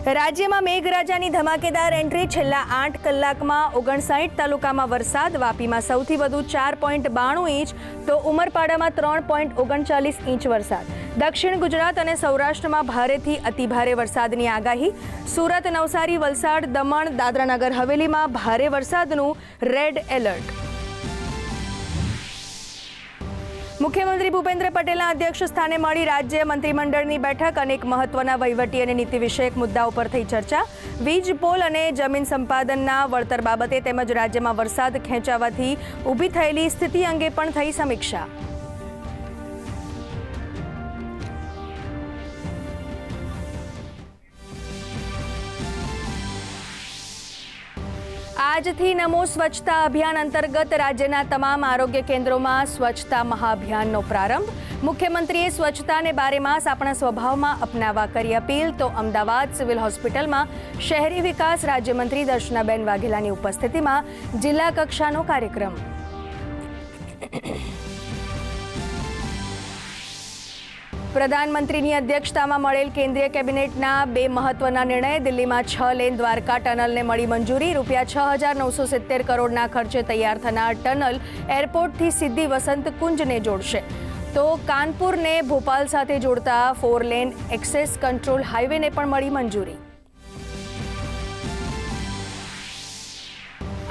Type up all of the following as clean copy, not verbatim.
રાજ્યમાં મેઘરાજાની ધમાકેદાર એન્ટ્રી. છેલ્લા 8 કલાકમાં 59 તાલુકામાં વરસાદ. વાપીમાં સૌથી વધુ 4.92 ઇંચ તો ઉમરપાડામાં 3.39 ઇંચ વરસાદ. દક્ષિણ ગુજરાત અને સૌરાષ્ટ્રમાં ભારેથી અતિભારે વરસાદની આગાહી. સુરત, નવસારી, વલસાડ, દમણ, દાદરાનગર હવેલીમાં ભારે વરસાદનું રેડ એલર્ટ. મુખ્યમંત્રી ભૂપેન્દ્ર પટેલના અધ્યક્ષ સ્થાને મળી રાજ્ય મંત્રીમંડળની બેઠક. અનેક મહત્વના વહીવટી અને નીતિ વિષયક મુદ્દાઓ પર થઈ ચર્ચા. વીજ પોલ અને જમીન સંપાદનના વળતર બાબતે તેમજ રાજ્યમાં વરસાદ ખેંચાવાથી ઊભી થયેલી સ્થિતિ અંગે પણ થઈ સમીક્ષા. આજથી નમો સ્વચ્છતા અભિયાન અંતર્ગત રાજ્યના તમામ આરોગ્ય કેન્દ્રોમાં સ્વચ્છતા મહાઅભિયાનનો પ્રારંભ. મુખ્યમંત્રીએ સ્વચ્છતાને બારેમાસ આપણા સ્વભાવમાં અપનાવવા કરી અપીલ. તો અમદાવાદ સિવિલ હોસ્પિટલમાં શહેરી વિકાસ રાજ્યમંત્રી દર્શનાબેન વાઘેલાની ઉપસ્થિતિમાં જિલ્લા કક્ષાનો કાર્યક્રમ. પ્રધાનમંત્રીની અધ્યક્ષતામાં મળેલ કેન્દ્રીય કેબિનેટના 2 મહત્વના નિર્ણય. દિલ્હીમાં 6 લેન દ્વારકા ટનલને મળી મંજૂરી. ₹6,970 કરોડના ખર્ચે તૈયાર થનાર ટનલ એરપોર્ટથી સીધી વસંત કુંજને જોડશે. તો કાનપુરને ભોપાલ સાથે જોડતા 4 લેન એક્સેસ કંટ્રોલ હાઈવેને પણ મળી મંજૂરી.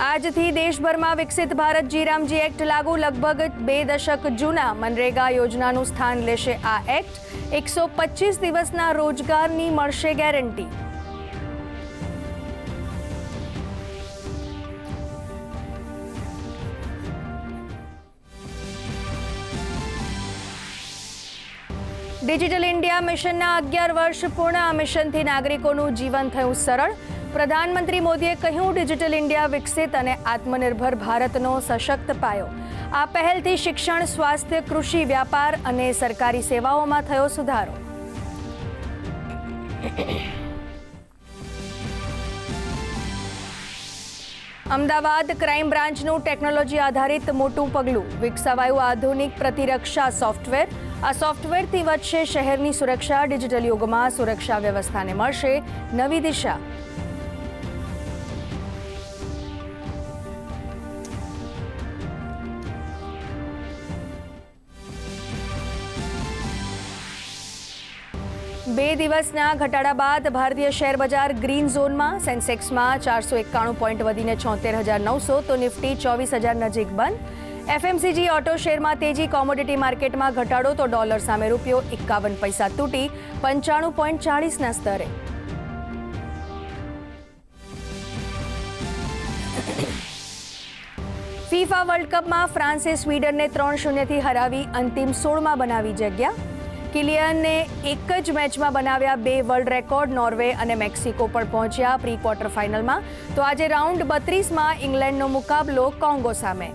આજથી દેશભરમાં વિકસિત ભારત જી-રામજી એક્ટ લાગુ. લગભગ 2 દશક જૂના મનરેગા યોજનાનું સ્થાન લેશે આ એક્ટ. 125 દિવસના રોજગારની મળશે ગેરંટી. ડિજિટલ ઇન્ડિયા મિશનના 11 વર્ષ પૂર્ણ. આ મિશનથી નાગરિકોનું જીવન થયું સરળ. પ્રધાનમંત્રી મોદીએ કહ્યું, ડિજિટલ ઇન્ડિયા વિકસિત અને આત્મનિર્ભર ભારતનો સશક્ત પાયો. આ પહેલથી શિક્ષણ, સ્વાસ્થ્ય, કૃષિ, વ્યાપાર અને સરકારી સેવાઓમાં થયો સુધારો. અમદાવાદ ક્રાઇમ બ્રાન્ચનું ટેકનોલોજી આધારિત મોટું પગલું. વિકસાવાયું આધુનિક પ્રતિરક્ષા સોફ્ટવેર. આ સોફ્ટવેરથી વધશે શહેરની સુરક્ષા. ડિજિટલ યુગમાં સુરક્ષા વ્યવસ્થાને મળશે નવી દિશા. બે દિવસના ઘટાડા બાદ ભારતીય શેર બજાર ગ્રીન ઝોનમાં. સેન્સેક્સમાં 491 પોઈન્ટ વધીને 76,900 તો નિફ્ટી 24,000 નજીક બંધ. એફએમસીજી ઓટો શેરમાં તેજી. કોમોડિટી માર્કેટમાં ઘટાડો તો ડોલર સામે રૂપિયો 51 પૈસા તૂટી 95.40ના સ્તરે. ફીફા વર્લ્ડ કપમાં ફ્રાન્સે સ્વીડનને 3-0થી હરાવી અંતિમ 16માં બનાવી જગ્યા. કિલિયનને એક જ મેચમાં બનાવ્યા 2 વર્લ્ડ રેકોર્ડ. નોર્વે અને મેક્સિકો પણ પહોંચ્યા પ્રી ક્વાર્ટર ફાઇનલમાં. તો આજે રાઉન્ડ 32માં ઇંગ્લેન્ડનો મુકાબલો કોંગો સામે.